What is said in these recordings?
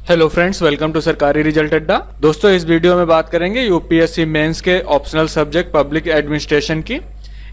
Hello friends, welcome to सरकारी result अड्डा। दोस्तों, इस वीडियो में बात करेंगे यूपीएससी मेंस के ऑप्शनल सब्जेक्ट पब्लिक एडमिनिस्ट्रेशन की।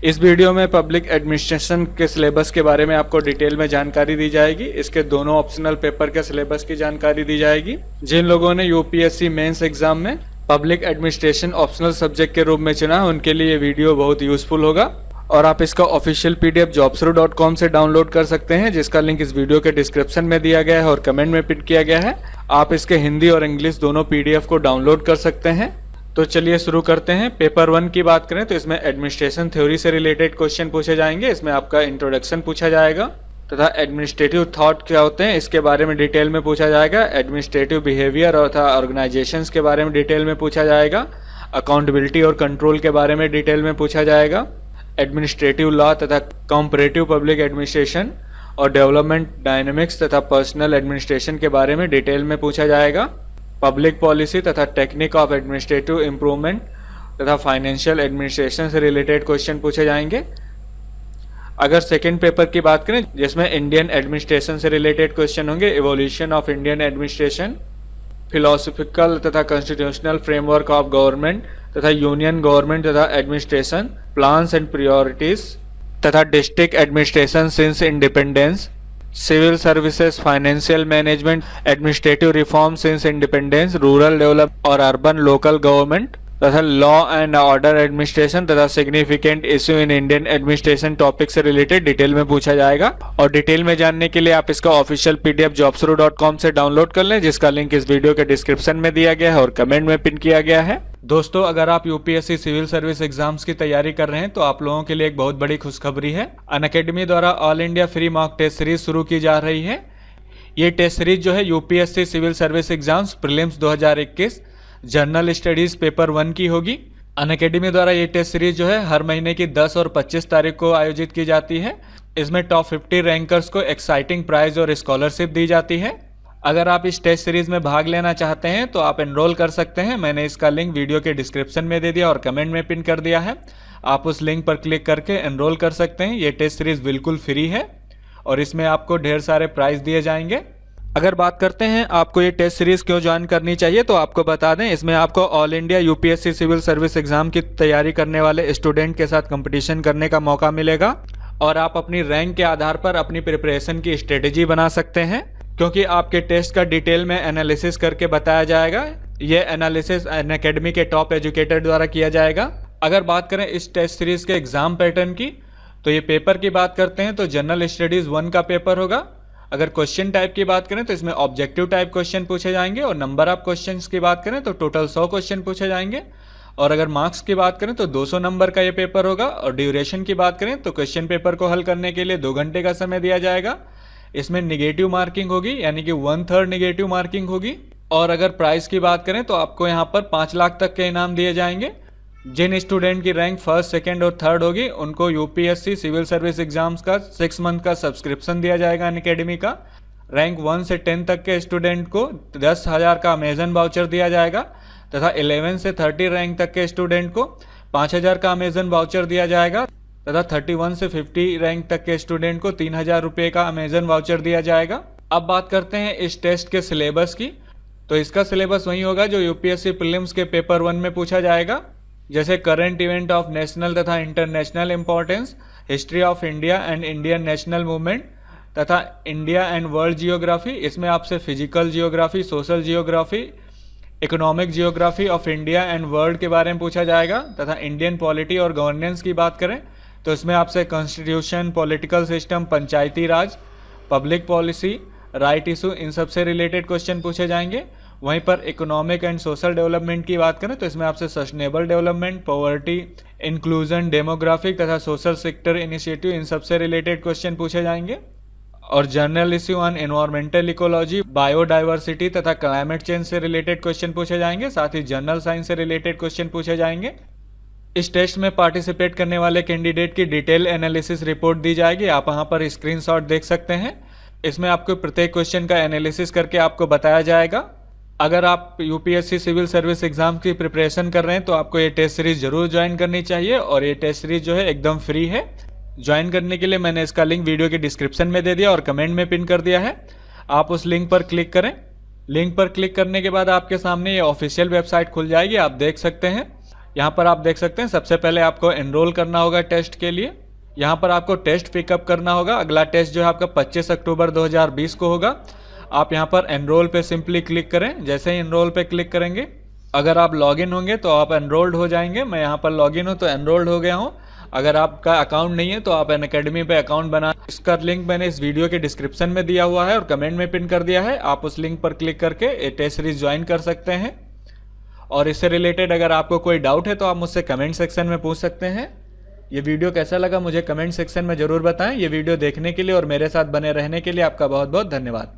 इस वीडियो में पब्लिक एडमिनिस्ट्रेशन के सिलेबस के बारे में आपको डिटेल में जानकारी दी जाएगी। इसके दोनों ऑप्शनल पेपर के सिलेबस की जानकारी दी जाएगी। जिन लोगों ने यूपीएससी मेंस एग्जाम में पब्लिक एडमिनिस्ट्रेशन ऑप्शनल सब्जेक्ट के रूप में चुना है, उनके लिए ये वीडियो बहुत यूजफुल होगा और आप इसका ऑफिशियल पीडीएफ jobsru.com से डाउनलोड कर सकते हैं, जिसका लिंक इस वीडियो के डिस्क्रिप्शन में दिया गया है और कमेंट में पिन किया गया है। आप इसके हिंदी और इंग्लिश दोनों पीडीएफ को डाउनलोड कर सकते हैं। तो चलिए शुरू करते हैं। पेपर 1 की बात करें तो इसमें एडमिनिस्ट्रेशन थ्योरी से रिलेटेड क्वेश्चन पूछे जाएंगे। इसमें आपका इंट्रोडक्शन पूछा जाएगा तथा एडमिनिस्ट्रेटिव थॉट क्या होते हैं इसके बारे में डिटेल में पूछा जाएगा। एडमिनिस्ट्रेटिव बिहेवियर तथा ऑर्गेनाइजेशंस के बारे में डिटेल में पूछा जाएगा। अकाउंटेबिलिटी और कंट्रोल के बारे में डिटेल में पूछा जाएगा। एडमिनिस्ट्रेटिव लॉ तथा कॉम्परेटिव पब्लिक एडमिनिस्ट्रेशन और डेवलपमेंट डायनेमिक्स तथा पर्सनल एडमिनिस्ट्रेशन के बारे में डिटेल में पूछा जाएगा। पब्लिक पॉलिसी तथा टेक्निक ऑफ एडमिनिस्ट्रेटिव इम्प्रूवमेंट तथा फाइनेंशियल एडमिनिस्ट्रेशन से रिलेटेड क्वेश्चन पूछे जाएंगे। अगर सेकेंड पेपर की बात करें जिसमें इंडियन एडमिनिस्ट्रेशन से रिलेटेड क्वेश्चन होंगे, evolution of Indian administration, philosophical तथा कॉन्स्टिट्यूशनल फ्रेमवर्क ऑफ गवर्नमेंट तथा यूनियन गवर्नमेंट तथा एडमिनिस्ट्रेशन, प्लान्स एंड प्रायोरिटीज तथा district administration since independence, civil services, financial management, administrative reform since independence, rural develop और urban local government तथा law and order administration तथा significant issue in Indian administration topic से related detail में पूछा जाएगा। और detail में जानने के लिए आप इसका ऑफिशियल पीडीएफ jobsru.com से डाउनलोड कर लें, जिसका लिंक इस वीडियो के डिस्क्रिप्शन में दिया गया है और कमेंट में पिन किया गया है। दोस्तों, अगर आप यूपीएससी सिविल सर्विस एग्जाम्स की तैयारी कर रहे हैं तो आप लोगों के लिए एक बहुत बड़ी खुशखबरी है। अनअकैडमी द्वारा all India free mock test series शुरू की जा रही है। ये टेस्ट सीरीज जो है UPSC civil service exams prelims 2021 general studies paper 1 की होगी। अनअकैडमी द्वारा ये टेस्ट सीरीज जो है हर महीने की 10 और 25 तारीख को आयोजित की जाती है। इसमें टॉप 50 रैंकर्स को एक्साइटिंग प्राइज और स्कॉलरशिप दी जाती है। अगर आप इस टेस्ट सीरीज में भाग लेना चाहते हैं तो आप एनरोल कर सकते हैं। मैंने इसका लिंक वीडियो के डिस्क्रिप्शन में दे दिया और कमेंट में पिन कर दिया है। आप उस लिंक पर क्लिक करके एनरोल कर सकते हैं। ये टेस्ट सीरीज बिल्कुल फ्री है और इसमें आपको ढेर सारे प्राइज दिए जाएंगे। अगर बात करते हैं आपको ये टेस्ट सीरीज क्यों ज्वाइन करनी चाहिए, तो आपको बता दें इसमें आपको all India UPSC civil service exam की तैयारी करने वाले स्टूडेंट के साथ कंपटीशन करने का मौका मिलेगा और आप अपनी रैंक के आधार पर अपनी प्रिपरेशन की स्ट्रेटेजी बना सकते हैं, क्योंकि आपके टेस्ट का डिटेल में एनालिसिस करके बताया जाएगा। ये एनालिसिस अनअकैडमी के टॉप एजुकेटर द्वारा किया जाएगा। अगर बात करें इस टेस्ट सीरीज के एग्जाम पैटर्न की, तो ये पेपर की बात करते हैं तो जनरल स्टडीज 1 का पेपर होगा। अगर क्वेश्चन टाइप की बात करें तो इसमें ऑब्जेक्टिव टाइप क्वेश्चन पूछे जाएंगे और नंबर ऑफ क्वेश्चंस की बात करें तो टोटल 100 क्वेश्चन पूछे जाएंगे। और अगर मार्क्स की बात करें तो 200 नंबर का ये पेपर होगा। और ड्यूरेशन की बात करें तो क्वेश्चन पेपर को हल करने के लिए 2 घंटे का समय दिया जाएगा। इसमें निगेटिव मार्किंग होगी, यानी कि 1/3 निगेटिव मार्किंग होगी। और अगर प्राइस की बात करें तो आपको यहाँ पर 5 लाख तक के इनाम दिए जाएंगे। जिन स्टूडेंट की रैंक 1st, 2nd और 3rd होगी उनको यूपीएससी सिविल सर्विस एग्जाम्स का 6 मंथ का सब्सक्रिप्शन दिया जाएगा अनअकैडमी का। रैंक 1 से 10 तक के स्टूडेंट को 10,000 का अमेजन वाउचर दिया जाएगा तथा 11 से 30 रैंक तक के स्टूडेंट को 5,000 का अमेजन वाउचर दिया जाएगा तथा 31 से 50 रैंक तक के स्टूडेंट को 3,000 रुपये का अमेजन वाउचर दिया जाएगा। अब बात करते हैं इस टेस्ट के सिलेबस की, तो इसका सिलेबस वही होगा जो यूपीएससी प्रीलिम्स के पेपर 1 में पूछा जाएगा, जैसे करंट इवेंट ऑफ नेशनल तथा international importance, history of India and Indian national movement तथा इंडिया एंड वर्ल्ड जियोग्राफी। इसमें आपसे physical geography, social geography, economic geography of India and world के बारे में पूछा जाएगा। तथा इंडियन पॉलिटी और गवर्नेंस की बात करें तो इसमें आपसे कॉन्स्टिट्यूशन, पॉलिटिकल सिस्टम, पंचायती राज, पब्लिक पॉलिसी, राइट इशू, इन सब से रिलेटेड क्वेश्चन पूछे जाएंगे। वहीं पर इकोनॉमिक एंड सोशल डेवलपमेंट की बात करें तो इसमें आपसे sustainable development, poverty, inclusion, demographic तथा सोशल सेक्टर इनिशिएटिव, इन सब से रिलेटेड क्वेश्चन पूछे जाएंगे। और general issue on environmental ecology, biodiversity तथा क्लाइमेट चेंज से रिलेटेड क्वेश्चन पूछे जाएंगे। साथ ही जनरल साइंस से रिलेटेड क्वेश्चन पूछे जाएंगे। इस टेस्ट में पार्टिसिपेट करने वाले कैंडिडेट की डिटेल एनालिसिस रिपोर्ट दी जाएगी। आप वहां पर स्क्रीनशॉट देख सकते हैं। इसमें आपको प्रत्येक क्वेश्चन का एनालिसिस करके आपको बताया जाएगा। अगर आप यूपीएससी सिविल सर्विस एग्जाम की प्रिपरेशन कर रहे हैं तो आपको ये टेस्ट सीरीज जरूर ज्वाइन करनी चाहिए और ये टेस्ट सीरीज जो है एकदम फ्री है। ज्वाइन करने के लिए मैंने इसका लिंक वीडियो के डिस्क्रिप्शन में दे दिया और कमेंट में पिन कर दिया है। आप उस लिंक पर क्लिक करें लिंक पर क्लिक करने के बाद आपके सामने ये ऑफिशियल वेबसाइट खुल जाएगी, आप देख सकते हैं। यहाँ पर आप देख सकते हैं सबसे पहले आपको एनरोल करना होगा टेस्ट के लिए। यहाँ पर आपको टेस्ट पिकअप करना होगा। अगला टेस्ट जो है आपका 25 अक्टूबर 2020 को होगा। आप यहाँ पर एनरोल पे सिंपली क्लिक करें। जैसे ही एनरोल पे क्लिक करेंगे, अगर आप लॉगिन होंगे तो आप एनरोल्ड हो जाएंगे। मैं यहाँ पर लॉगिन हूँ तो एनरोल्ड हो गया हूँ। अगर आपका अकाउंट नहीं है तो आप अनअकैडमी पे अकाउंट बना, इसका लिंक मैंने इस वीडियो के डिस्क्रिप्शन में दिया हुआ है और कमेंट में पिन कर दिया है। आप उस लिंक पर क्लिक करके ये टेस्ट सीरीज ज्वाइन कर सकते हैं। और इससे रिलेटेड अगर आपको कोई डाउट है तो आप मुझसे कमेंट सेक्शन में पूछ सकते हैं। ये वीडियो कैसा लगा मुझे कमेंट सेक्शन में ज़रूर बताएं। ये वीडियो देखने के लिए और मेरे साथ बने रहने के लिए आपका बहुत बहुत धन्यवाद।